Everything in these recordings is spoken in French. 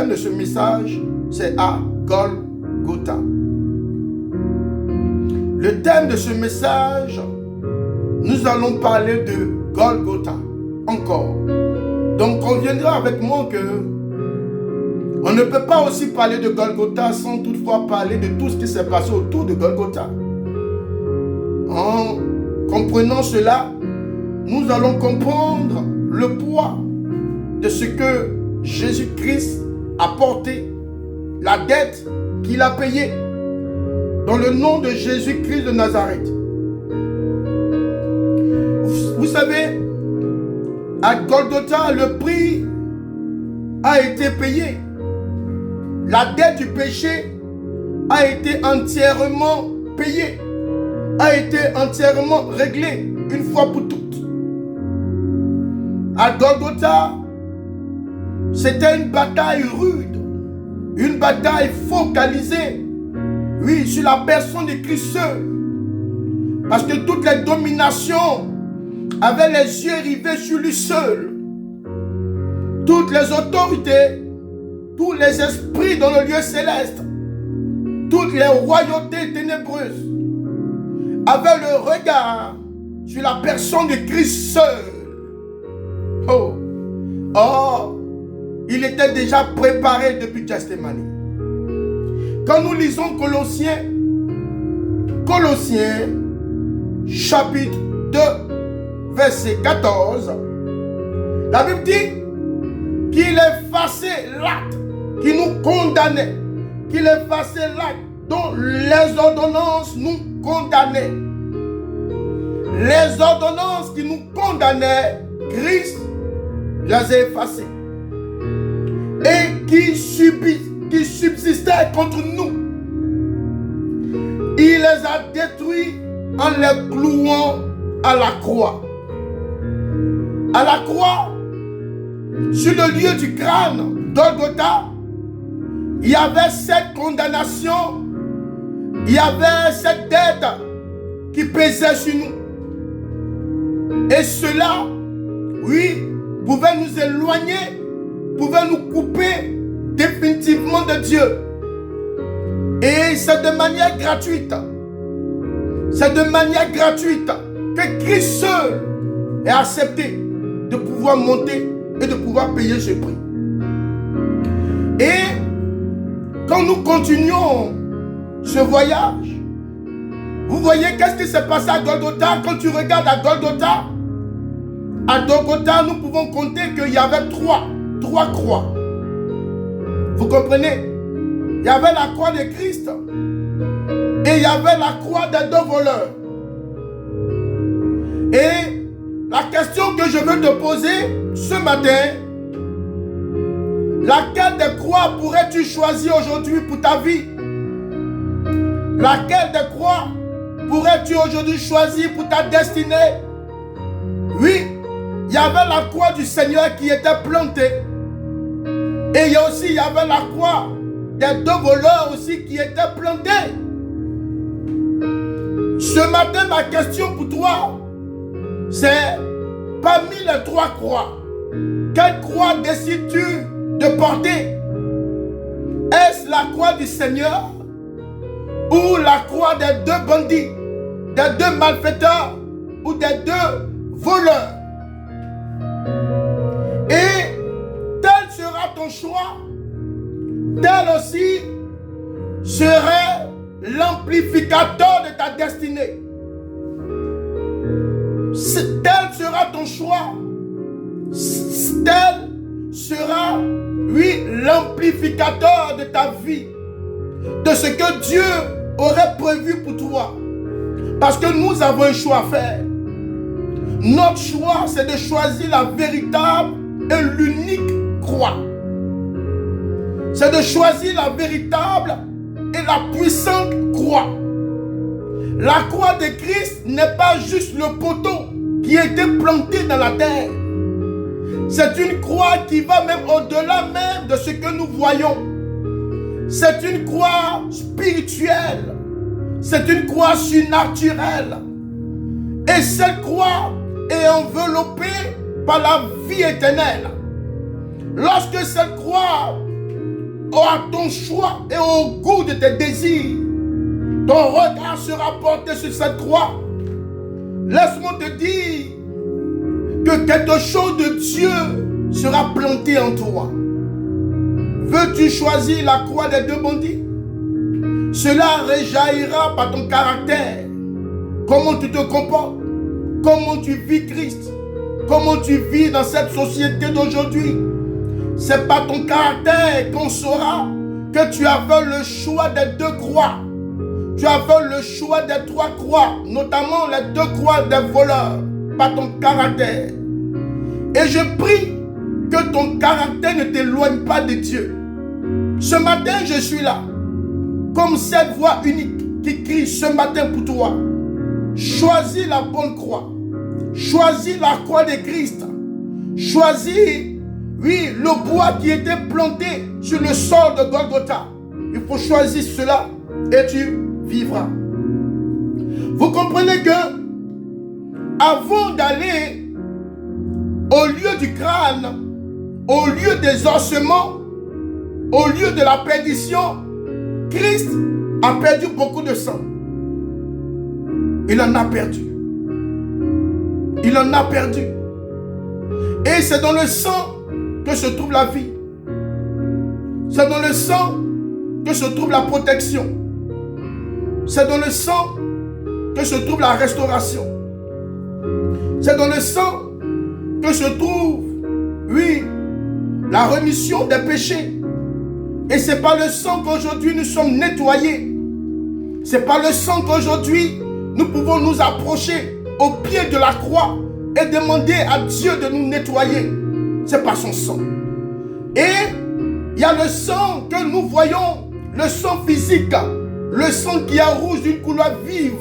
thème de ce message, c'est à Golgotha. Le thème de ce message, nous allons parler de Golgotha encore. Donc conviendra avec moi que on ne peut pas aussi parler de Golgotha sans toutefois parler de tout ce qui s'est passé autour de Golgotha. En comprenant cela, nous allons comprendre le poids de ce que Jésus-Christ a porté, la dette qu'il a payée, dans le nom de Jésus-Christ de Nazareth. Vous savez, à Golgotha, le prix a été payé. La dette du péché a été entièrement payée, a été entièrement réglée une fois pour toutes. À Golgotha, c'était une bataille rude, une bataille focalisée, oui, sur la personne de Christ seul. Parce que toutes les dominations avaient les yeux rivés sur lui seul. Toutes les autorités, tous les esprits dans le lieu céleste, toutes les royautés ténébreuses avaient le regard sur la personne de Christ seul. Oh, il était déjà préparé depuis Gethsémani. Quand nous lisons Colossiens chapitre 2, verset 14, la Bible dit qu'il effaçait l'acte qui nous condamnait, qu'il effaçait l'acte dont les ordonnances nous condamnaient. Les ordonnances qui nous condamnaient, Christ les a effacées. Et qui subsistaient contre nous, il les a détruits en les clouant à la croix. À la croix, sur le lieu du crâne Golgotha, il y avait cette condamnation, il y avait cette dette qui pesait sur nous. Et cela, oui, pouvait nous éloigner, pouvait nous couper définitivement de Dieu. Et c'est de manière gratuite, que Christ seul est accepté de pouvoir monter et de pouvoir payer ce prix. Et quand nous continuons ce voyage, vous voyez qu'est-ce qui s'est passé à Golgotha. Quand tu regardes à Golgotha, nous pouvons compter qu'il y avait trois croix. Vous comprenez? Il y avait la croix de Christ et il y avait la croix des deux voleurs. Et la question que je veux te poser ce matin, laquelle des croix pourrais-tu choisir aujourd'hui pour ta vie? Laquelle des croix pourrais-tu aujourd'hui choisir pour ta destinée? Oui, il y avait la croix du Seigneur qui était plantée. Et il y avait la croix des deux voleurs aussi qui étaient plantés. Ce matin, ma question pour toi, c'est parmi les trois croix, quelle croix décides-tu de porter? Est-ce la croix du Seigneur ou la croix des deux bandits, des deux malfaiteurs ou des deux voleurs? Et tel sera ton choix, tel aussi serait l'amplificateur de ta destinée. Tel sera ton choix, tel sera, oui, l'amplificateur de ta vie, de ce que Dieu aurait prévu pour toi. Parce que nous avons un choix à faire. Notre choix, c'est de choisir la véritable et l'unique croix. C'est de choisir la véritable et la puissante croix. La croix de Christ n'est pas juste le poteau qui a été planté dans la terre. C'est une croix qui va même au-delà même de ce que nous voyons. C'est une croix spirituelle. C'est une croix surnaturelle. Et cette croix est enveloppée par la vie éternelle. Lorsque cette croix, à ton choix et au goût de tes désirs. Ton regard sera porté sur cette croix. Laisse-moi te dire que quelque chose de Dieu sera planté en toi. Veux-tu choisir la croix des deux bandits? Cela rejaillira par ton caractère. Comment tu te comportes? Comment tu vis Christ? Comment tu vis dans cette société d'aujourd'hui? C'est par ton caractère qu'on saura que tu as fait le choix des deux croix. Tu as fait le choix des trois croix, notamment les deux croix des voleurs, par ton caractère. Et je prie que ton caractère ne t'éloigne pas de Dieu. Ce matin, je suis là, comme cette voix unique qui crie ce matin pour toi. Choisis la bonne croix. Choisis la croix de Christ. Choisis, oui, le bois qui était planté sur le sol de Golgotha. Il faut choisir cela et tu vivras. Vous comprenez que avant d'aller au lieu du crâne, au lieu des ossements, au lieu de la perdition, Christ a perdu beaucoup de sang. Il en a perdu. Il en a perdu. Et c'est dans le sang que se trouve la vie. C'est dans le sang que se trouve la protection. C'est dans le sang que se trouve la restauration. C'est dans le sang que se trouve, oui, la rémission des péchés. Et c'est par le sang qu'aujourd'hui nous sommes nettoyés. C'est par le sang qu'aujourd'hui nous pouvons nous approcher au pied de la croix et demander à Dieu de nous nettoyer. C'est par son sang. Et il y a le sang que nous voyons, le sang physique, le sang qui est rouge d'une couleur vive,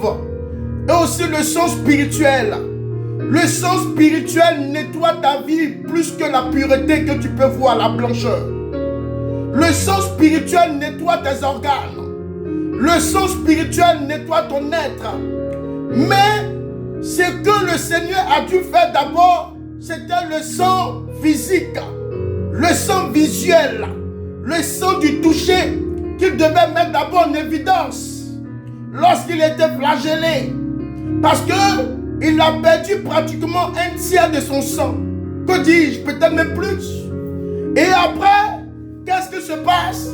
et aussi le sang spirituel. Le sang spirituel nettoie ta vie plus que la pureté que tu peux voir, la blancheur. Le sang spirituel nettoie tes organes. Le sang spirituel nettoie ton être. Mais ce que le Seigneur a dû faire d'abord, c'était le sang physique, le sang visuel, le sang du toucher qu'il devait mettre d'abord en évidence lorsqu'il était flagellé. Parce qu'il a perdu pratiquement un tiers de son sang. Que dis-je? Peut-être même plus. Et après, qu'est-ce qui se passe?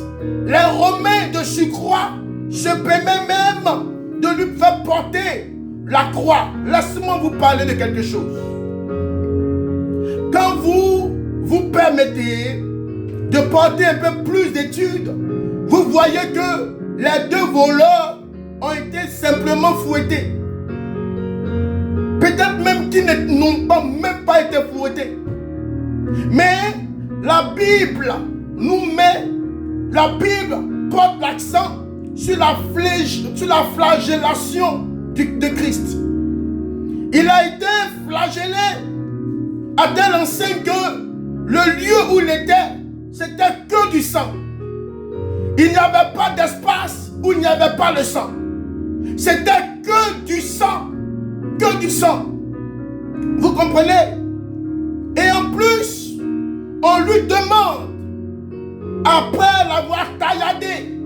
Les Romains de surcroît se permettent même de lui faire porter la croix. Laissez-moi vous parler de quelque chose. Quand vous vous permettez de porter un peu plus d'études, vous voyez que les deux voleurs ont été simplement fouettés. Peut-être même qu'ils n'ont même pas été fouettés. Mais la Bible porte l'accent sur la flagellation de Christ. Il a été flagellé à telle enseigne que le lieu où il était, c'était que du sang. Il n'y avait pas d'espace où il n'y avait pas le sang. C'était que du sang. Que du sang. Vous comprenez? Et en plus, on lui demande, après l'avoir tailladé,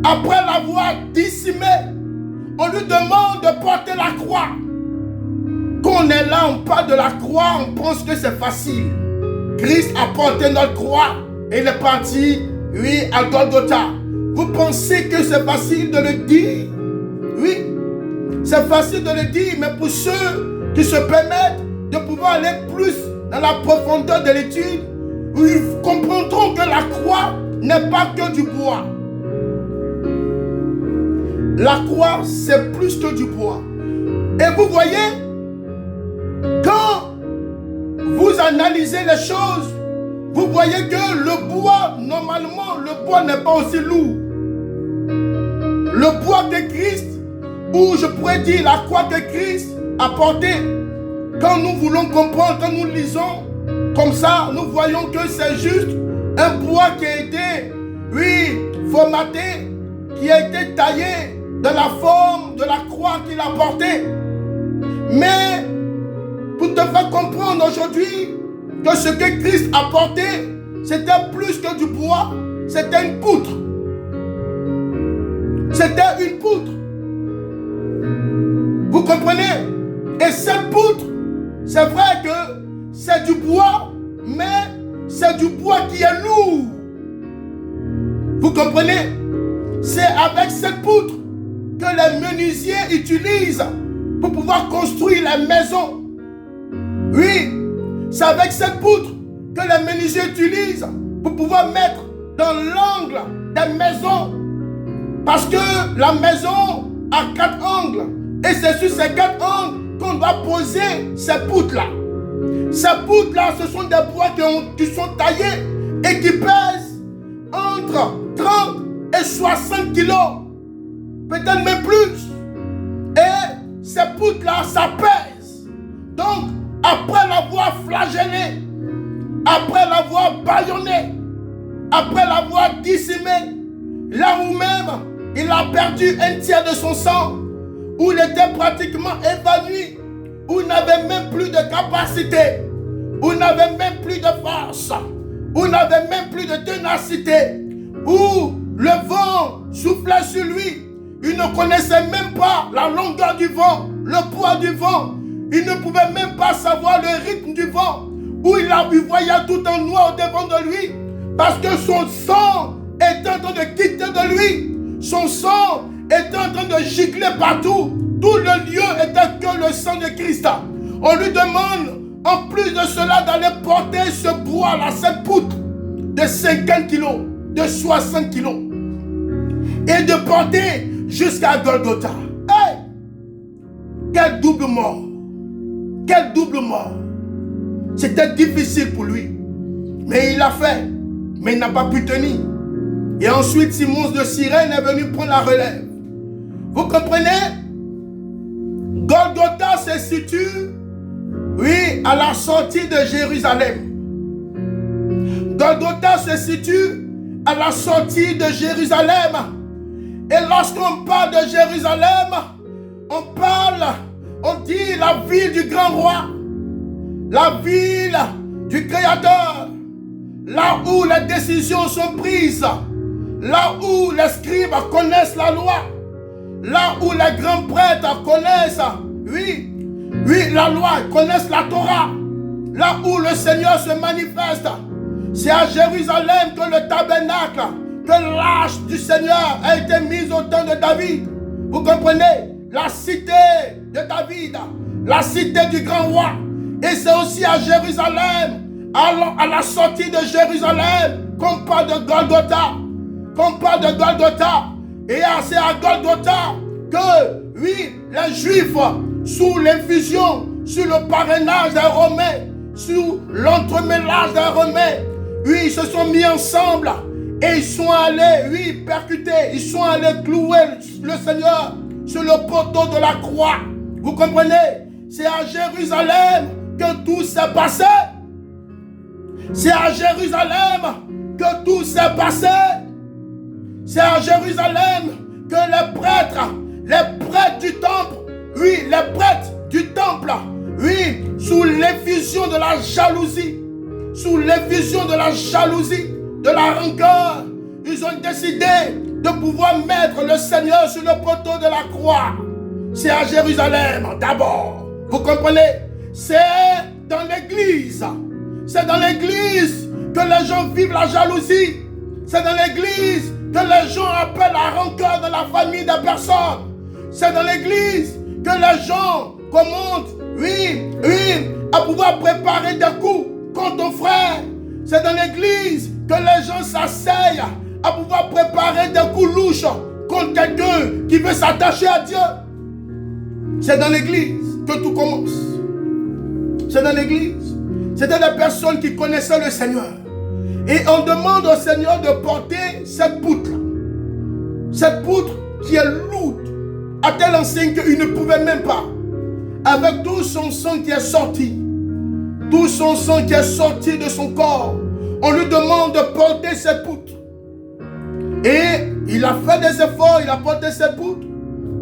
après l'avoir décimé, on lui demande de porter la croix. Quand on est là, on parle de la croix, on pense que c'est facile. Christ a porté notre croix et il est parti, oui, à Golgotha. Vous pensez que c'est facile de le dire? Oui, c'est facile de le dire, mais pour ceux qui se permettent de pouvoir aller plus dans la profondeur de l'étude, ils comprendront que la croix n'est pas que du bois. La croix, c'est plus que du bois. Et vous voyez, quand vous analysez les choses, vous voyez que le bois, normalement, le bois n'est pas aussi lourd. Le bois de Christ, ou je pourrais dire la croix que Christ a portée, quand nous voulons comprendre, quand nous lisons comme ça, nous voyons que c'est juste un bois qui a été, oui, formaté, qui a été taillé dans la forme de la croix qu'il a portée. Mais pour te faire comprendre aujourd'hui que ce que Christ a porté, c'était plus que du bois, c'était une poutre. C'était une poutre. Vous comprenez? Et cette poutre, c'est vrai que c'est du bois, mais c'est du bois qui est lourd. Vous comprenez? C'est avec cette poutre que les menuisiers utilisent pour pouvoir construire les maisons. Oui, c'est avec cette poutre que les menuisiers utilisent pour pouvoir mettre dans l'angle des maisons. Parce que la maison a 4 angles. Et c'est sur ces 4 angles qu'on doit poser ces poutres-là. Ces poutres-là, ce sont des bois qui sont taillés et qui pèsent entre 30 et 60 kilos. Peut-être même plus. Et ces poutres-là, ça pèse. Donc, après l'avoir flagellé, après l'avoir bâillonné, après l'avoir dissimé, là où même il a perdu un tiers de son sang, où il était pratiquement évanoui, où il n'avait même plus de capacité, où il n'avait même plus de force, où il n'avait même plus de ténacité, où le vent soufflait sur lui. Il ne connaissait même pas la longueur du vent, le poids du vent. Il ne pouvait même pas savoir le rythme du vent, où il voyait tout en noir devant de lui, parce que son sang était en train de quitter de lui. Son sang était en train de gicler partout. Tout le lieu était que le sang de Christ. On lui demande, en plus de cela, d'aller porter ce bois-là, cette poutre de 50 kilos, de 60 kilos, et de porter jusqu'à Golgotha. Hey! Quel double mort! Quel double mort! C'était difficile pour lui. Mais il l'a fait. Mais il n'a pas pu tenir. Et ensuite, Simon de Cyrène est venu prendre la relève. Vous comprenez? Golgotha se situe, oui, à la sortie de Jérusalem. Golgotha se situe à la sortie de Jérusalem. Et lorsqu'on parle de Jérusalem, on dit la ville du grand roi, la ville du Créateur, là où les décisions sont prises, là où les scribes connaissent la loi, là où les grands prêtres connaissent, oui, la loi, connaissent la Torah, là où le Seigneur se manifeste. C'est à Jérusalem que le tabernacle, que l'arche du Seigneur a été mise au temps de David. Vous comprenez? La cité de David, la cité du grand roi. Et c'est aussi à Jérusalem, à la sortie de Jérusalem, qu'on parle de Golgotha. Qu'on parle de Golgotha. Et c'est à Golgotha que, oui, les Juifs, sous l'infusion, sous le parrainage des Romains, sous l'entreménage des Romains, oui, ils se sont mis ensemble et ils sont allés, oui, percuter, ils sont allés clouer le Seigneur sur le poteau de la croix. Vous comprenez? C'est à Jérusalem que tout s'est passé. C'est à Jérusalem que tout s'est passé. C'est à Jérusalem que les prêtres du temple, oui, les prêtres du temple, oui, sous l'effusion de la jalousie, de la rancœur, ils ont décidé de pouvoir mettre le Seigneur sur le poteau de la croix. C'est à Jérusalem d'abord. Vous comprenez? C'est dans l'église. C'est dans l'église que les gens vivent la jalousie. C'est dans l'église que les gens appellent la rancœur dans la famille des personnes. C'est dans l'église que les gens commencent, oui, à pouvoir préparer des coups contre ton frère. C'est dans l'église que les gens s'asseyent à pouvoir préparer des coups louches contre quelqu'un qui veut s'attacher à Dieu. C'est dans l'église que tout commence. C'est dans l'église. C'était des personnes qui connaissaient le Seigneur. Et on demande au Seigneur de porter cette poutre-là. Cette poutre qui est lourde, à tel enseigne qu'il ne pouvait même pas. Avec tout son sang qui est sorti, tout son sang qui est sorti de son corps, on lui demande de porter cette poutre. Et il a fait des efforts, il a porté cette poutre.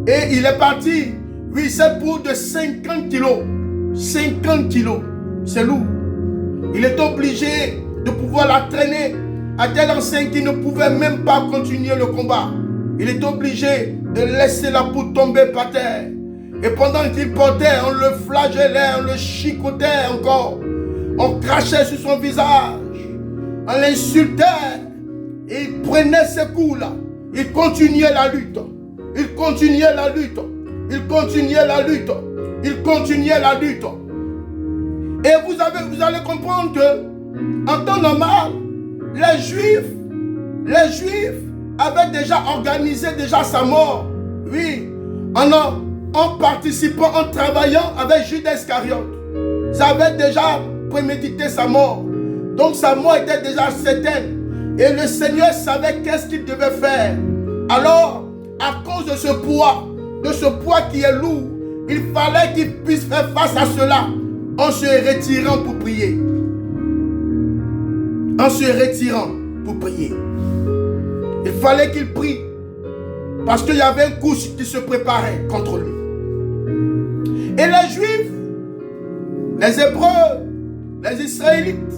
Et il est parti. Oui, cette poutre de 50 kilos. 50 kilos. C'est lourd. Il est obligé de pouvoir la traîner à tel enseigne qu'il ne pouvait même pas continuer le combat. Il est obligé de laisser la poudre tomber par terre. Et pendant qu'il portait, on le flagellait, on le chicotait encore. On crachait sur son visage. On l'insultait. Et il prenait ces coups-là. Il continuait la lutte. Il continuait la lutte. Il continuait la lutte. Il continuait la lutte. Et vous allez comprendre que, en temps normal, les Juifs avaient déjà organisé sa mort. Oui, en participant, en travaillant avec Judas Iscariote. Ils avaient déjà prémédité sa mort. Donc sa mort était déjà certaine. Et le Seigneur savait qu'est-ce qu'il devait faire. Alors, à cause de ce poids qui est lourd, il fallait qu'il puisse faire face à cela en se retirant pour prier. En se retirant pour prier. Il fallait qu'il prie. Parce qu'il y avait un coup qui se préparait contre lui. Et les Juifs, les Hébreux, les Israélites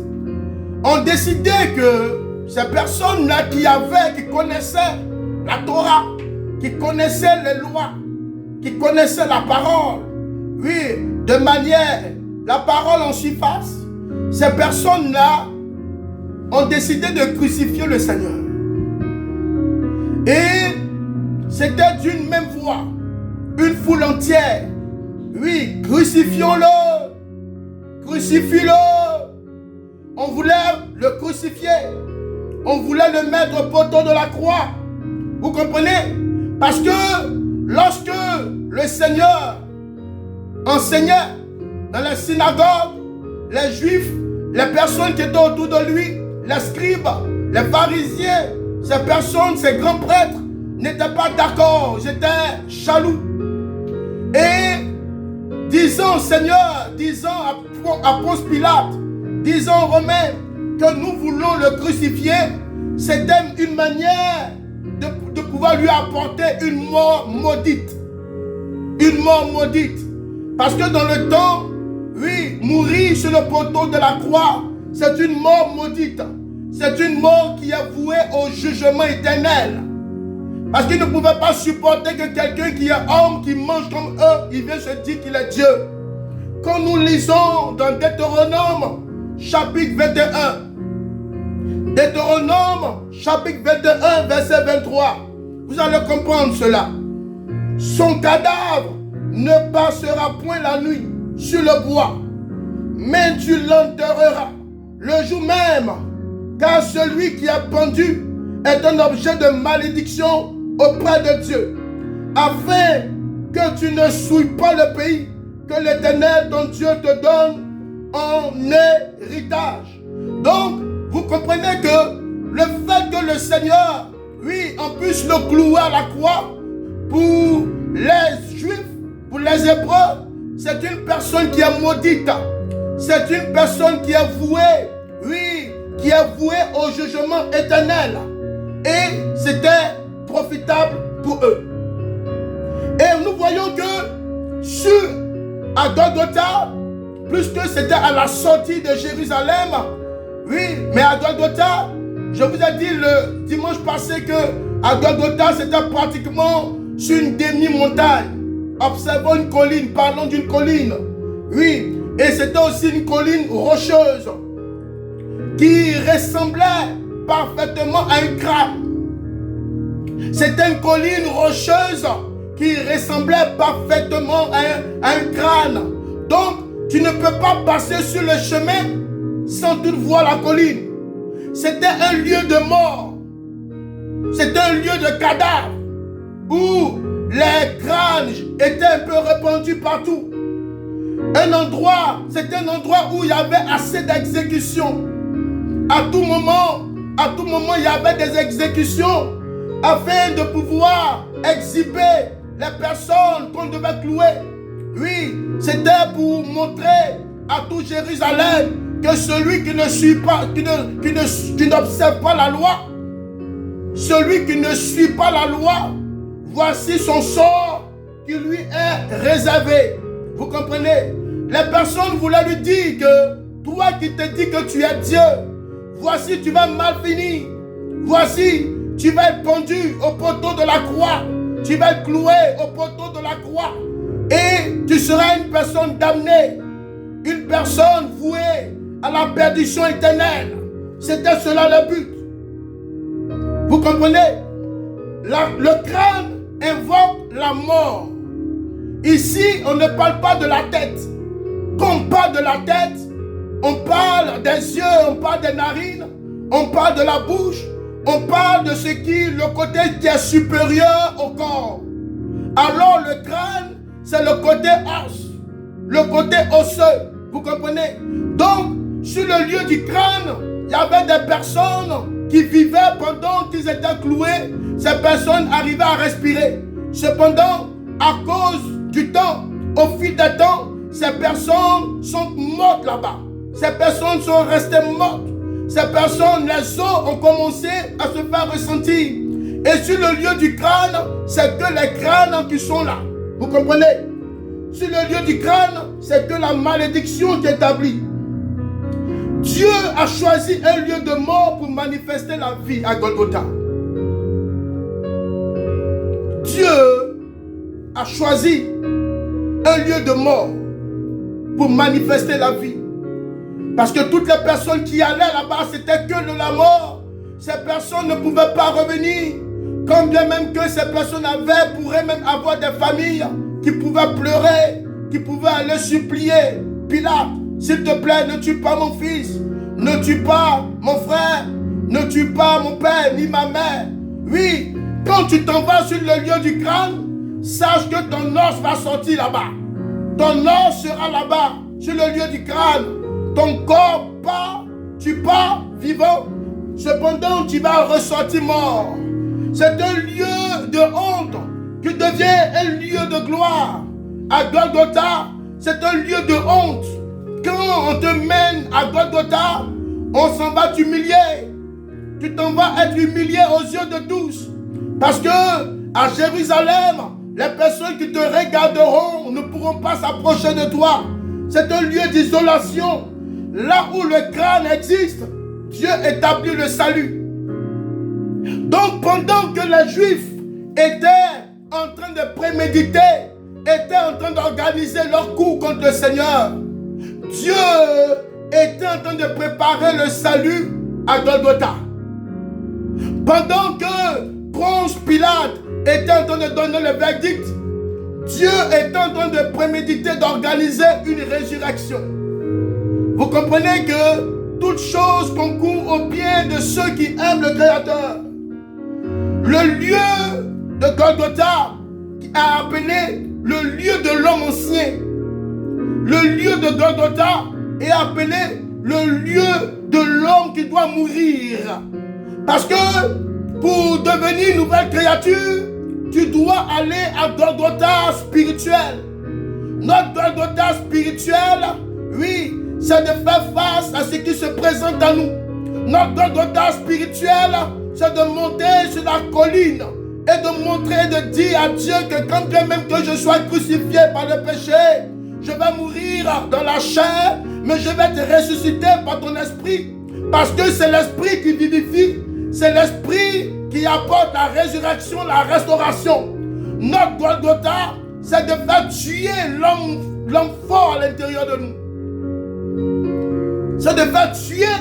ont décidé que ces personnes-là qui connaissaient la Torah, qui connaissaient les lois, qui connaissaient la parole, oui, de manière, la parole en surface, ces personnes-là ont décidé de crucifier le Seigneur. Et c'était d'une même voix, une foule entière. Oui, crucifions-le, crucifie-le. On voulait le crucifier, on voulait le mettre au poteau de la croix. Vous comprenez? Parce que lorsque le Seigneur enseignait dans la synagogue, les Juifs, les personnes qui étaient autour de lui, les scribes, les pharisiens, ces personnes, ces grands prêtres, n'étaient pas d'accord, ils étaient jaloux. Et disons, Seigneur, disons à Ponce Pilate, disons aux Romains que nous voulons le crucifier, c'était une manière de pouvoir lui apporter une mort maudite. Une mort maudite. Parce que dans le temps, oui, mourir sur le poteau de la croix, c'est une mort maudite. C'est une mort qui est vouée au jugement éternel. Parce qu'ils ne pouvaient pas supporter que quelqu'un qui est homme, qui mange comme eux, il vient se dire qu'il est Dieu. Quand nous lisons dans Deutéronome, chapitre 21, Deutéronome, chapitre 21, verset 23, vous allez comprendre cela. Son cadavre ne passera point la nuit sur le bois, mais tu l'enterreras le jour même, car celui qui a pendu est un objet de malédiction auprès de Dieu, afin que tu ne souilles pas le pays que l'Éternel, ton Dieu, te donne en héritage. Donc, vous comprenez que le fait que le Seigneur, oui, on puisse le clouer à la croix, pour les Juifs, pour les Hébreux, c'est une personne qui est maudite. C'est une personne qui est vouée, oui, qui est vouée au jugement éternel. Et c'était profitable pour eux. Et nous voyons que à Golgotha, puisque c'était à la sortie de Jérusalem, oui, mais à Golgotha, je vous ai dit le dimanche passé que à Golgotha, c'était pratiquement sur une demi-montagne. Observons une colline, parlons d'une colline. Oui, et c'était aussi une colline rocheuse qui ressemblait parfaitement à un crâne. C'était une colline rocheuse qui ressemblait parfaitement à un crâne. Donc, tu ne peux pas passer sur le chemin sans tout voir la colline. C'était un lieu de mort. C'était un lieu de cadavre où les crânes étaient un peu répandus partout. C'était un endroit où il y avait assez d'exécutions. À tout moment, il y avait des exécutions afin de pouvoir exhiber les personnes qu'on devait clouer. Oui, c'était pour montrer à tout Jérusalem que celui qui ne suit pas, qui n'observe pas la loi, celui qui ne suit pas la loi, voici son sort qui lui est réservé. Vous comprenez? Les personnes voulaient lui dire que toi qui te dis que tu es Dieu, voici tu vas mal finir. Voici tu vas être pendu au poteau de la croix. Tu vas être cloué au poteau de la croix. Et tu seras une personne damnée. Une personne vouée à la perdition éternelle. C'était cela le but. Vous comprenez? Le crâne invoque la mort. Ici, on ne parle pas de la tête. Quand on parle de la tête, on parle des yeux, on parle des narines, on parle de la bouche, on parle de ce qui, le côté qui est supérieur au corps. Alors le crâne, c'est le côté os, le côté osseux. Vous comprenez? Donc, sur le lieu du crâne, il y avait des personnes qui vivaient pendant qu'ils étaient cloués. Ces personnes arrivaient à respirer. Cependant, à cause du temps, au fil du temps, ces personnes sont mortes là-bas. Ces personnes sont restées mortes. Ces personnes, les os ont commencé à se faire ressentir. Et sur le lieu du crâne, c'est que les crânes qui sont là. Vous comprenez? Sur le lieu du crâne, c'est que la malédiction qui est établie. Dieu a choisi un lieu de mort pour manifester la vie à Golgotha. Dieu a choisi un lieu de mort pour manifester la vie. Parce que toutes les personnes qui allaient là-bas, c'était que de la mort. Ces personnes ne pouvaient pas revenir. Quand bien même que ces personnes pourraient même avoir des familles qui pouvaient pleurer, qui pouvaient aller supplier Pilate, s'il te plaît, ne tue pas mon fils, ne tue pas mon frère, ne tue pas mon père ni ma mère. Oui, quand tu t'en vas sur le lieu du crâne, sache que ton os va sortir là-bas. Ton os sera là-bas, sur le lieu du crâne. Ton corps part, tu pars vivant. Cependant, tu vas ressortir mort. C'est un lieu de honte qui devient un lieu de gloire. À Golgotha, c'est un lieu de honte. Quand on te mène à Golgotha, on s'en va t'humilier. Tu t'en vas être humilié aux yeux de tous. Parce que à Jérusalem, les personnes qui te regarderont ne pourront pas s'approcher de toi. C'est un lieu d'isolation. Là où le crâne existe, Dieu établit le salut. Donc pendant que les Juifs étaient en train de préméditer, étaient en train d'organiser leur coup contre le Seigneur, Dieu était en train de préparer le salut à Golgotha. Pendant que Ponce Pilate était en train de donner le verdict, Dieu était en train de préméditer, d'organiser une résurrection. Vous comprenez que toute chose concourt au bien de ceux qui aiment le Créateur. Le lieu de Golgotha a appelé le lieu de l'homme ancien. Le lieu de Golgotha est appelé le lieu de l'homme qui doit mourir. Parce que pour devenir une nouvelle créature, tu dois aller à Golgotha spirituel. Notre Golgotha spirituel, oui, c'est de faire face à ce qui se présente à nous. Notre Golgotha spirituel, c'est de monter sur la colline et de montrer, de dire à Dieu que quand bien même que je sois crucifié par le péché, je vais mourir dans la chair, mais je vais te ressusciter par ton esprit. Parce que c'est l'esprit qui vivifie, c'est l'esprit qui apporte la résurrection, la restauration. Notre Golgotha, c'est de faire tuer l'homme fort à l'intérieur de nous. C'est de faire tuer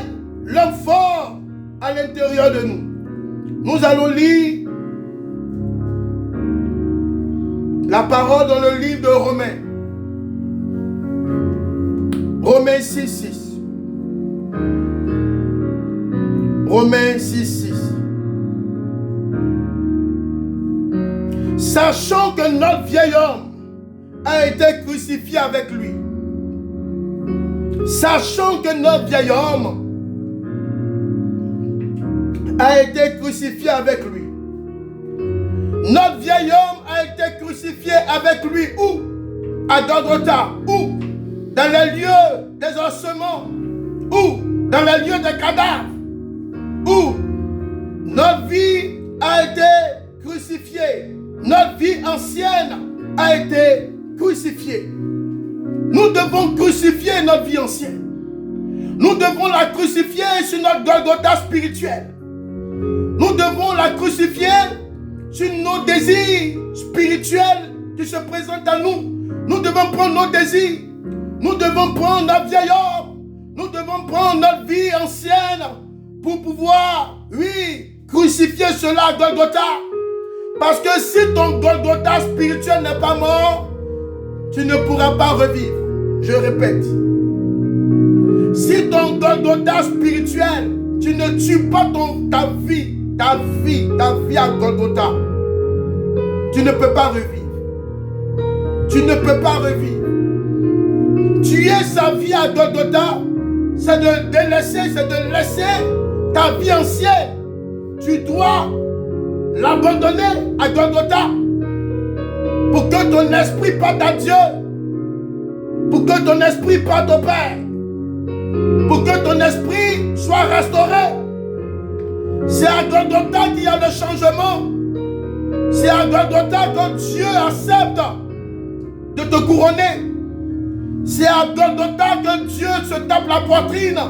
l'homme fort à l'intérieur de nous. Nous allons lire la parole dans le livre de Romains. Romains 6:6. Romains 6:6. Sachant que notre vieil homme a été crucifié avec lui. Sachant que notre vieil homme a été crucifié avec lui. Notre vieil homme a été crucifié avec lui où? À Golgotha. Où? Dans les lieux des ossements. Où? Dans les lieux des cadavres. Où? Notre vie a été crucifiée. Notre vie ancienne a été crucifiée. Nous devons crucifier notre vie ancienne. Nous devons la crucifier sur notre Golgotha spirituel. Nous devons la crucifier sur nos désirs spirituels qui se présentent à nous. Nous devons prendre nos désirs. Nous devons prendre notre vieil homme. Nous devons prendre notre vie ancienne pour pouvoir, oui, crucifier cela à Golgotha. Parce que si ton Golgotha spirituel n'est pas mort, tu ne pourras pas revivre. Je répète. Si ton Golgotha spirituel, tu ne tues pas ta vie à Golgotha, tu ne peux pas revivre. Tu ne peux pas revivre. Tuer sa vie à Golgotha, c'est de laisser ta vie ancienne. Tu dois l'abandonner à Golgotha pour que ton esprit parte à Dieu, pour que ton esprit parte au Père, pour que ton esprit soit restauré. C'est à Golgotha qu'il y a le changement. C'est à Golgotha que Dieu accepte de te couronner. C'est à Golgotha que Dieu se tape la poitrine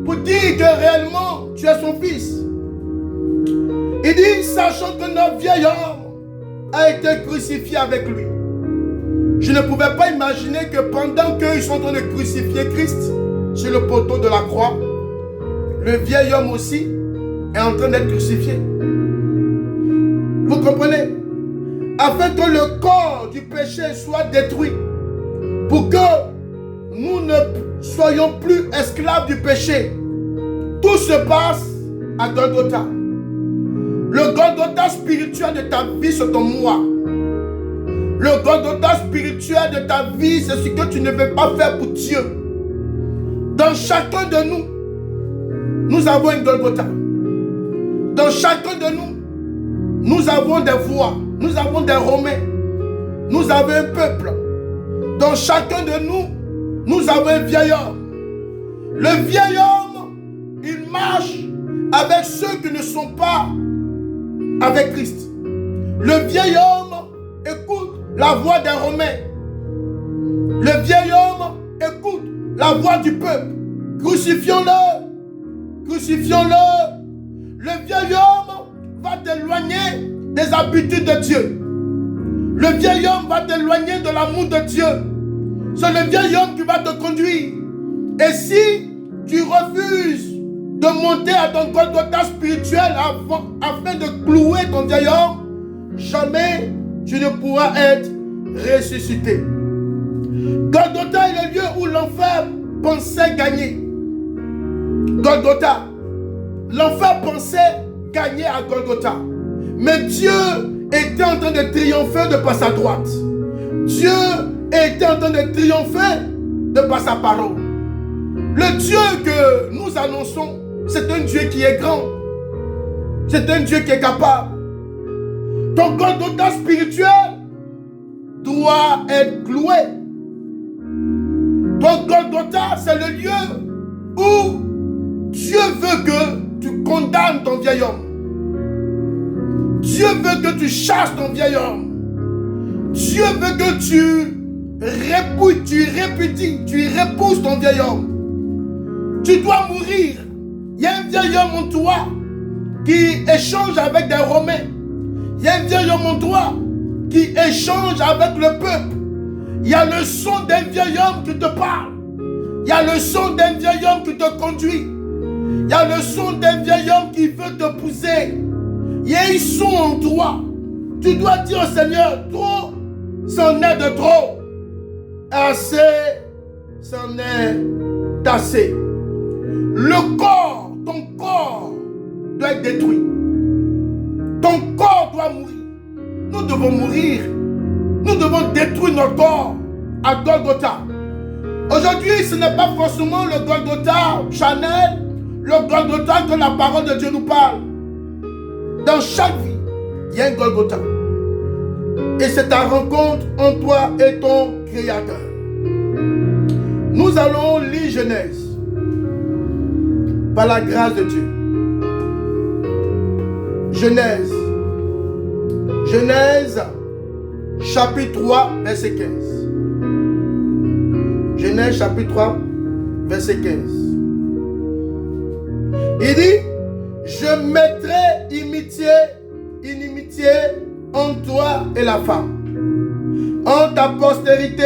pour dire que réellement tu es son fils. Il dit, sachant que notre vieil homme a été crucifié avec lui. Je ne pouvais pas imaginer que pendant qu'ils sont en train de crucifier Christ sur le poteau de la croix, le vieil homme aussi est en train d'être crucifié. Vous comprenez? Afin que le corps du péché soit détruit, pour que nous ne soyons plus esclaves du péché. Tout se passe à Golgotha. Le Golgotha spirituel de ta vie, c'est ton moi. Le Golgotha spirituel de ta vie, c'est ce que tu ne veux pas faire pour Dieu. Dans chacun de nous, nous avons un Golgotha. Dans chacun de nous, nous avons des voix, nous avons des Romains, nous avons un peuple. Dans chacun de nous, nous avons un vieil homme. Le vieil homme, il marche avec ceux qui ne sont pas avec Christ. Le vieil homme écoute la voix des Romains. Le vieil homme écoute la voix du peuple. Crucifions-le. Crucifions-le. Le vieil homme va t'éloigner des habitudes de Dieu. Le vieil homme va t'éloigner de l'amour de Dieu. C'est le vieil homme qui va te conduire. Et si tu refuses de monter à ton Golgotha spirituel afin de clouer ton vieil homme, jamais tu ne pourras être ressuscité. Golgotha est le lieu où l'enfer pensait gagner. Golgotha. L'enfer pensait gagner à Golgotha. Mais Dieu était en train de triompher de par sa droite. Dieu était en train de triompher de par sa parole. Le Dieu que nous annonçons, c'est un Dieu qui est grand. C'est un Dieu qui est capable. Ton Golgotha spirituel doit être cloué. Ton Golgotha, c'est le lieu où Dieu veut que tu condamnes ton vieil homme. Dieu veut que tu chasses ton vieil homme. Dieu veut que tu repousses ton vieil homme. Tu dois mourir. Il y a un vieil homme en toi qui échange avec des Romains. Il y a un vieil homme en toi qui échange avec le peuple. Il y a le son d'un vieil homme qui te parle. Il y a le son d'un vieil homme qui te conduit. Il y a le son d'un vieil homme qui veut te pousser. Il y a un son en toi. Tu dois dire au Seigneur, trop, c'en est de trop. Assez, c'en est assez. Le corps, ton corps doit être détruit. Ton corps doit mourir. Nous devons mourir. Nous devons détruire notre corps à Golgotha. Aujourd'hui, ce n'est pas forcément le Golgotha Chanel, le Golgotha que la parole de Dieu nous parle. Dans chaque vie, il y a un Golgotha. Et c'est ta rencontre entre toi et ton Créateur. Nous allons lire Genèse. Par la grâce de Dieu. Genèse. Genèse, chapitre 3, verset 15. Genèse, chapitre 3, verset 15. Il dit, je mettrai inimitié entre toi et la femme, entre ta postérité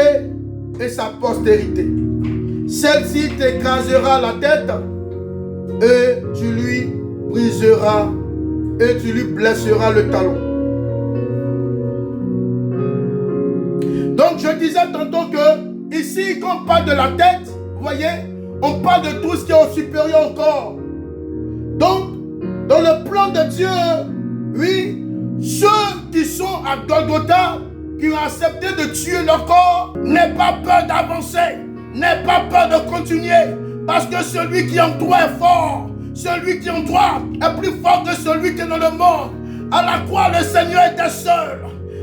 et sa postérité. Celle-ci t'écrasera la tête et tu lui briseras et tu lui blesseras le talon. Donc je disais tantôt que ici quand on parle de la tête, vous voyez, on parle de tout ce qui est au supérieur encore. Donc dans le plan de Dieu, oui, ceux qui sont à Golgotha, qui ont accepté de tuer leur corps, n'aie pas peur d'avancer, n'aie pas peur de continuer, parce que celui qui en toi est fort, celui qui en toi est plus fort que celui qui est dans le monde. À la croix, le Seigneur était seul.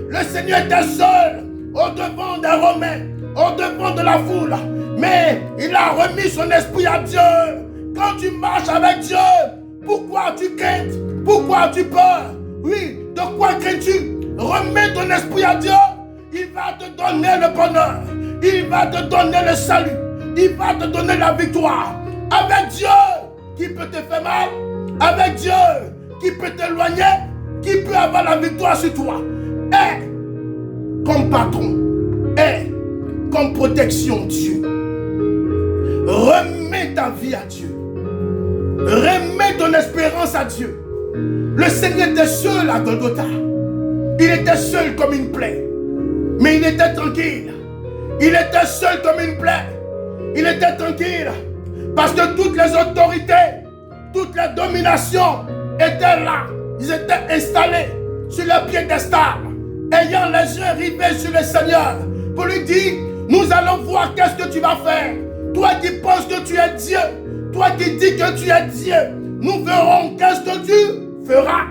Le Seigneur était seul au devant des Romains, au devant de la foule. Mais il a remis son esprit à Dieu. Quand tu marches avec Dieu, pourquoi tu crains? Pourquoi tu peurs? Oui, de quoi crains-tu? Remets ton esprit à Dieu. Il va te donner le bonheur. Il va te donner le salut. Il va te donner la victoire. Avec Dieu, qui peut te faire mal? Avec Dieu, qui peut t'éloigner? Qui peut avoir la victoire sur toi? Et comme patron, et comme protection, Dieu. Remets ta vie à Dieu. Remets ton espérance à Dieu. Le Seigneur était seul à Golgotha. Il était seul comme une plaie. Mais il était tranquille. Il était seul comme une plaie. Il était tranquille. Parce que toutes les autorités, toutes les dominations étaient là. Ils étaient installés sur le piédestal, ayant les yeux rivés sur le Seigneur. Pour lui dire, nous allons voir qu'est-ce que tu vas faire. Toi qui penses que tu es Dieu, toi qui dis que tu es Dieu, nous verrons qu'est-ce que tu feras.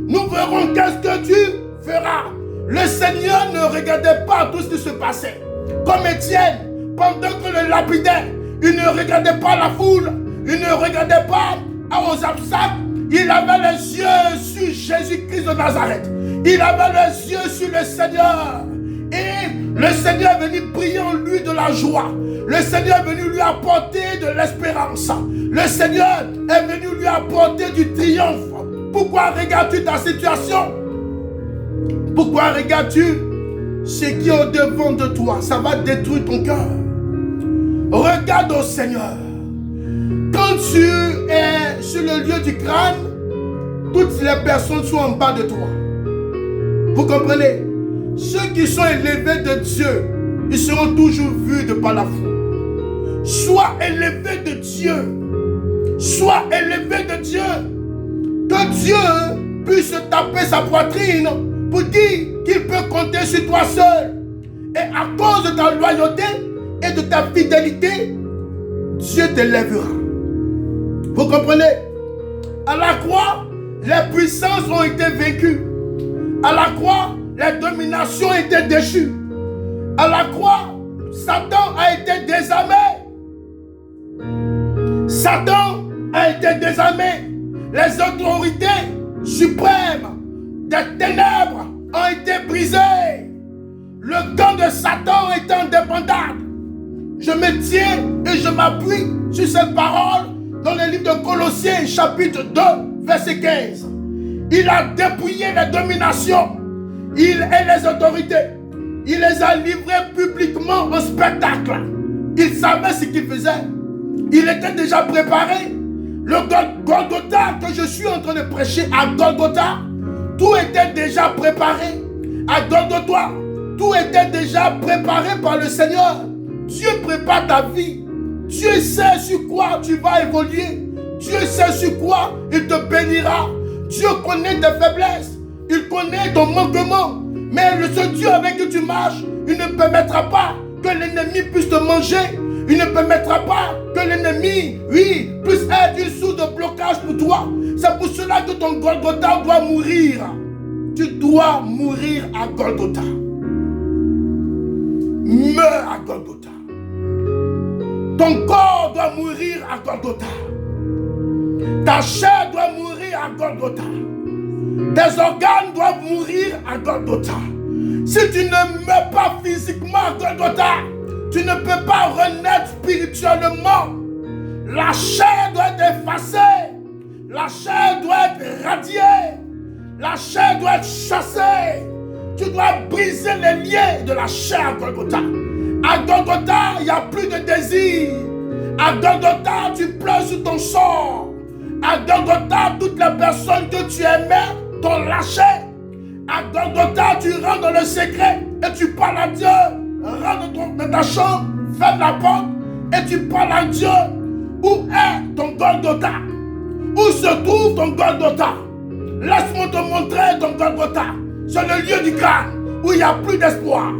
Nous verrons qu'est-ce que tu feras. Le Seigneur ne regardait pas tout ce qui se passait. Comme Étienne, pendant que le lapidait, il ne regardait pas la foule, il ne regardait pas aux obstacles. Il avait les yeux sur Jésus-Christ de Nazareth. Il avait les yeux sur le Seigneur. Et le Seigneur est venu briller en lui de la joie. Le Seigneur est venu lui apporter de l'espérance. Le Seigneur est venu lui apporter du triomphe. Pourquoi regardes-tu ta situation? Pourquoi regardes-tu ce qui est au devant de toi? Ça va détruire ton cœur. Regarde au Seigneur. Quand tu es sur le lieu du crâne, toutes les personnes sont en bas de toi. Vous comprenez? Ceux qui sont élevés de Dieu, ils seront toujours vus de par la foi. Sois élevé de Dieu. Sois élevé de Dieu. Que Dieu puisse taper sa poitrine pour dire qu'il peut compter sur toi seul. Et à cause de ta loyauté et de ta fidélité, Dieu t'élèvera. Vous comprenez? À la croix, les puissances ont été vaincues. À la croix, les dominations ont été déchues. À la croix, Satan a été désarmé. Satan a été désarmé. Les autorités suprêmes des ténèbres ont été brisées. Le camp de Satan est indépendable. Je me tiens et je m'appuie sur cette parole dans le livre de Colossiens, chapitre 2, verset 15. Il a dépouillé les dominations, il et les autorités. Il les a livrés publiquement en spectacle. Il savait ce qu'il faisait. Il était déjà préparé. Le Golgotha que je suis en train de prêcher à Golgotha, tout était déjà préparé. À Golgotha, tout était déjà préparé par le Seigneur. Dieu prépare ta vie. Dieu sait sur quoi tu vas évoluer. Dieu sait sur quoi il te bénira. Dieu connaît tes faiblesses. Il connaît ton manquement. Mais ce Dieu avec qui tu marches, il ne permettra pas que l'ennemi puisse te manger. Il ne permettra pas que l'ennemi, oui, puisse être une source de blocage pour toi. C'est pour cela que ton Golgotha doit mourir. Tu dois mourir à Golgotha. Meurs à Golgotha. Ton corps doit mourir à Golgotha. Ta chair doit mourir à Golgotha. Tes organes doivent mourir à Golgotha. Si tu ne meurs pas physiquement à Golgotha, tu ne peux pas renaître spirituellement. La chair doit être effacée. La chair doit être radiée. La chair doit être chassée. Tu dois briser les liens de la chair à Golgotha. À Golgotha, il n'y a plus de désir. À Golgotha, tu pleures sur ton sort. À Golgotha, toutes les personnes que tu aimais t'ont lâché. À Golgotha, tu rentres dans le secret et tu parles à Dieu. Rentre dans ta chambre, ferme la porte et tu parles à Dieu. Où est ton Golgotha? Où se trouve ton Golgotha? Laisse-moi te montrer ton Golgotha. C'est le lieu du crâne où il n'y a plus d'espoir.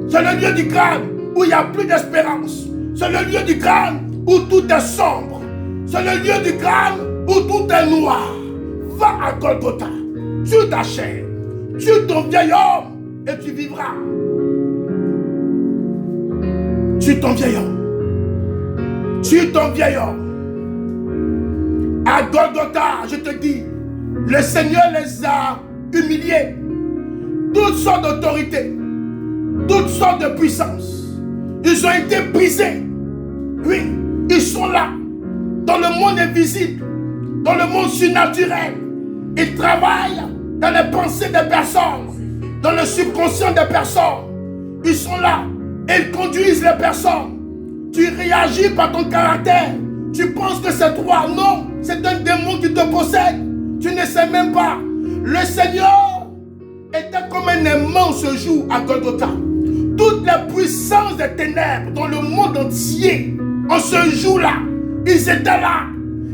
C'est le lieu du crâne où il n'y a plus d'espérance. C'est le lieu du crâne où tout est sombre. C'est le lieu du crâne où tout est noir. Va à Golgotha. Tue ta chair. Tue ton vieil homme et tu vivras. Tue ton vieil homme. Tue ton vieil homme. À Golgotha, je te dis, le Seigneur les a humiliés. Toutes sortes d'autorités, toutes sortes de puissances. Ils ont été brisés. Oui, ils sont là, dans le monde invisible, dans le monde surnaturel. Ils travaillent dans les pensées des personnes, dans le subconscient des personnes. Ils sont là, et ils conduisent les personnes. Tu réagis par ton caractère. Tu penses que c'est toi. Non, c'est un démon qui te possède. Tu ne sais même pas. Le Seigneur était comme un aimant ce jour à Golgotha. Toutes les puissances des ténèbres dans le monde entier, en ce jour-là, ils étaient là.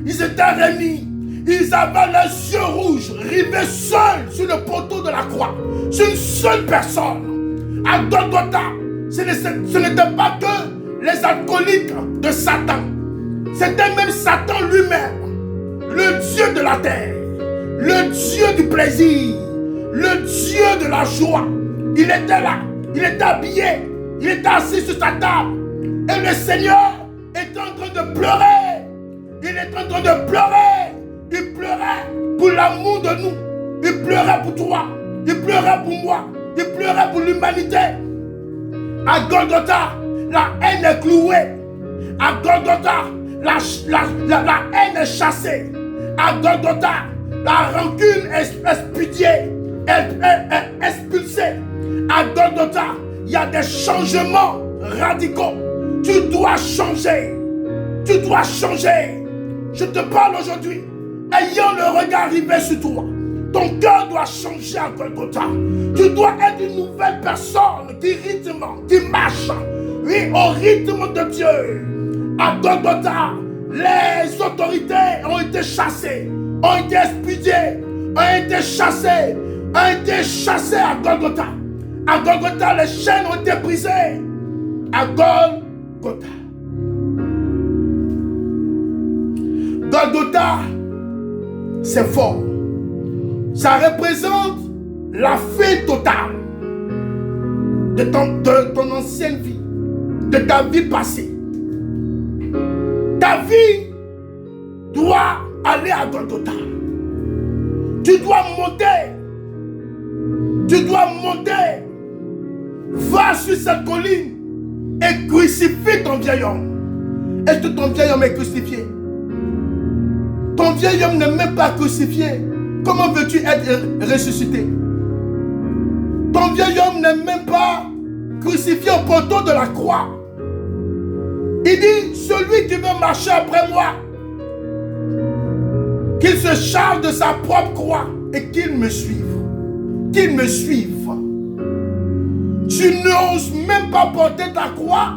Ils étaient réunis. Ils avaient les yeux rouges, rivés seuls sur le poteau de la croix. C'est une seule personne. À Golgotha, ce n'était pas que les acolytes de Satan. C'était même Satan lui-même, le Dieu de la terre, le Dieu du plaisir, le Dieu de la joie. Il était là, il était habillé, il était assis sur sa table. Et le Seigneur était en train de pleurer. Il était en train de pleurer. Il pleurait pour l'amour de nous. Il pleurait pour toi. Il pleurait pour moi. Il pleurait pour l'humanité. À Golgotha, la haine est clouée. À Golgotha, la haine est chassée. À Golgotha, la rancune est expédiée, est expulsée. À Golgotha, il y a des changements radicaux. Tu dois changer. Tu dois changer. Je te parle aujourd'hui, ayant le regard rivé sur toi. Ton cœur doit changer à Golgotha. Tu dois être une nouvelle personne qui rythme, qui marche, oui, au rythme de Dieu. À Golgotha, les autorités ont été chassées, ont été expédiées, ont été chassées à Golgotha. À Golgotha, les chaînes ont été brisées. À Golgotha. Golgotha, c'est fort. Ça représente la fin totale de ton ancienne vie, de ta vie passée. Ta vie doit aller à Golgotha. Tu dois monter. Tu dois monter. Va sur cette colline et crucifie ton vieil homme. Est-ce que ton vieil homme est crucifié? Ton vieil homme n'est même pas crucifié. Comment veux-tu être ressuscité? Ton vieil homme n'est même pas crucifié au poteau de la croix. Il dit, celui qui veut marcher après moi, qu'il se charge de sa propre croix et qu'il me suive. Qu'il me suive. Tu n'oses même pas porter ta croix.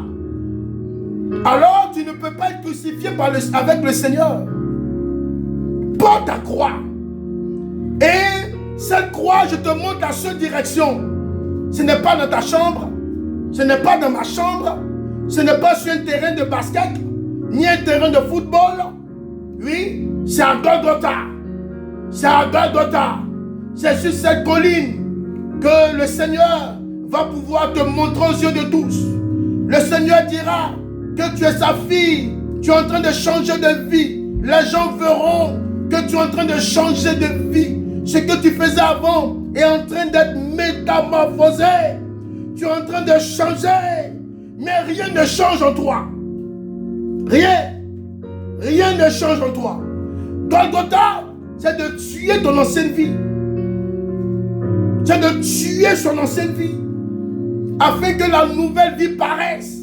Alors tu ne peux pas être crucifié avec le Seigneur. Porte ta croix. Et cette croix, je te montre la seule direction. Ce n'est pas dans ta chambre. Ce n'est pas dans ma chambre. Ce n'est pas sur un terrain de basket. Ni un terrain de football. Oui, c'est à Golgotha. C'est à Golgotha. C'est sur cette colline que le Seigneur va pouvoir te montrer aux yeux de tous. Le Seigneur dira que tu es sa fille. Tu es en train de changer de vie. Les gens verront que tu es en train de changer de vie. Ce que tu faisais avant est en train d'être métamorphosé. Tu es en train de changer. Mais rien ne change en toi. Rien. Rien ne change en toi. Golgotha, c'est de tuer ton ancienne vie. C'est de tuer son ancienne vie. Afin que la nouvelle vie paraisse.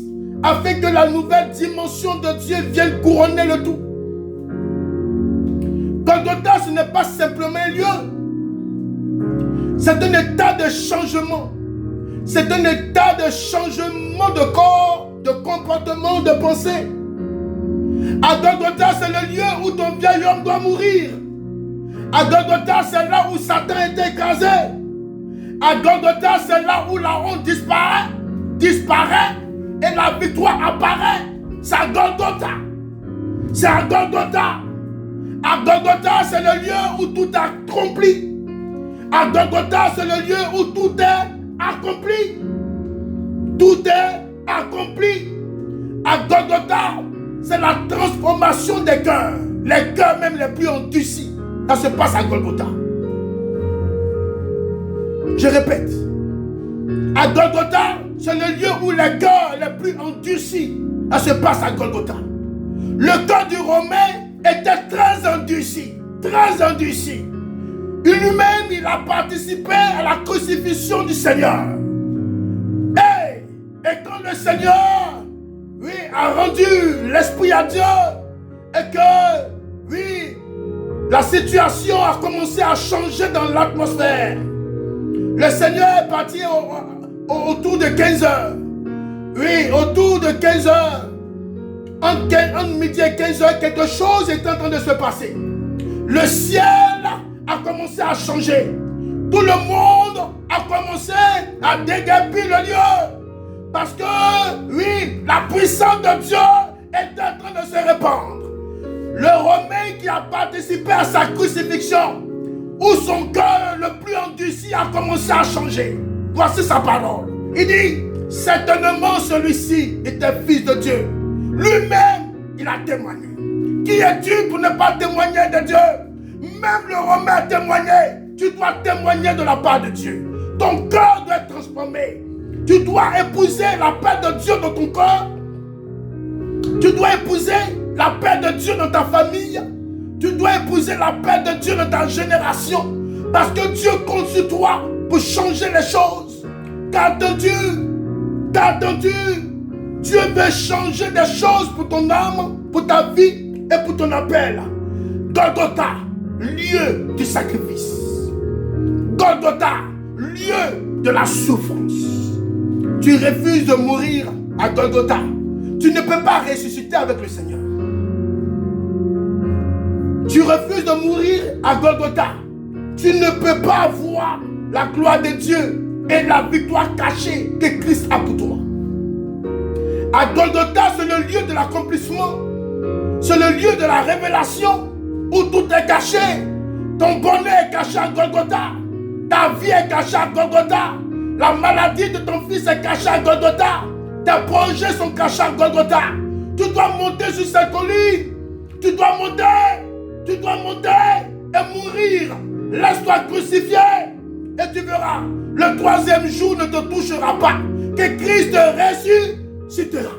Afin que la nouvelle dimension de Dieu vienne couronner le tout. Golgotha, ce n'est pas simplement un lieu. C'est un état de changement. C'est un état de changement de corps, de comportement, de pensée. À Golgotha, c'est le lieu où ton vieil homme doit mourir. À Golgotha, c'est là où Satan est écrasé. À Golgotha, c'est là où la honte disparaît et la victoire apparaît. C'est à Golgotha. C'est à Golgotha. À Golgotha, c'est le lieu où tout est accompli. À Golgotha, c'est le lieu où tout est accompli. Tout est accompli. À Golgotha, c'est la transformation des cœurs. Les cœurs même les plus endurcis. Ça se passe à Golgotha. Je répète. À Golgotha, c'est le lieu où les cœurs les plus endurcis. Ça se passe à Golgotha. Le cœur du Romain était très endurci. Très endurci. Lui-même, il a participé à la crucifixion du Seigneur. Et quand le Seigneur, oui, a rendu l'esprit à Dieu, et que, oui, la situation a commencé à changer dans l'atmosphère. Le Seigneur est parti autour de 15 heures. Oui, autour de 15 heures. Entre midi et 15 heures, quelque chose est en train de se passer. Le ciel a commencé à changer. Tout le monde a commencé à déguerpir le lieu. Parce que, oui, la puissance de Dieu est en train de se répandre. Le Romain qui a participé à sa crucifixion, où son cœur le plus endurci a commencé à changer. Voici sa parole. Il dit, certainement celui-ci était fils de Dieu. Lui-même, il a témoigné. Qui es-tu pour ne pas témoigner de Dieu? Même le Romain a témoigné. Tu dois témoigner de la part de Dieu. Ton cœur doit être transformé. Tu dois épouser la paix de Dieu dans ton corps. Tu dois épouser la paix de Dieu dans ta famille. Tu dois épouser la paix de Dieu dans ta génération. Parce que Dieu compte sur toi pour changer les choses. T'as entendu? Dieu veut changer des choses pour ton âme, pour ta vie et pour ton appel. Golgotha, lieu du sacrifice. Golgotha, lieu de la souffrance. Tu refuses de mourir à Golgotha. Tu ne peux pas ressusciter avec le Seigneur. Tu refuses de mourir à Golgotha. Tu ne peux pas voir la gloire de Dieu et la victoire cachée que Christ a pour toi. À Golgotha, c'est le lieu de l'accomplissement. C'est le lieu de la révélation où tout est caché. Ton bonheur est caché à Golgotha. Ta vie est cachée à Golgotha. La maladie de ton fils est cachée à Golgotha. Tes projets sont cachés à Golgotha. Tu dois monter sur cette colline. Tu dois monter et mourir. Laisse-toi crucifier et tu verras. Le troisième jour ne te touchera pas. Que Christ te ressuscitera.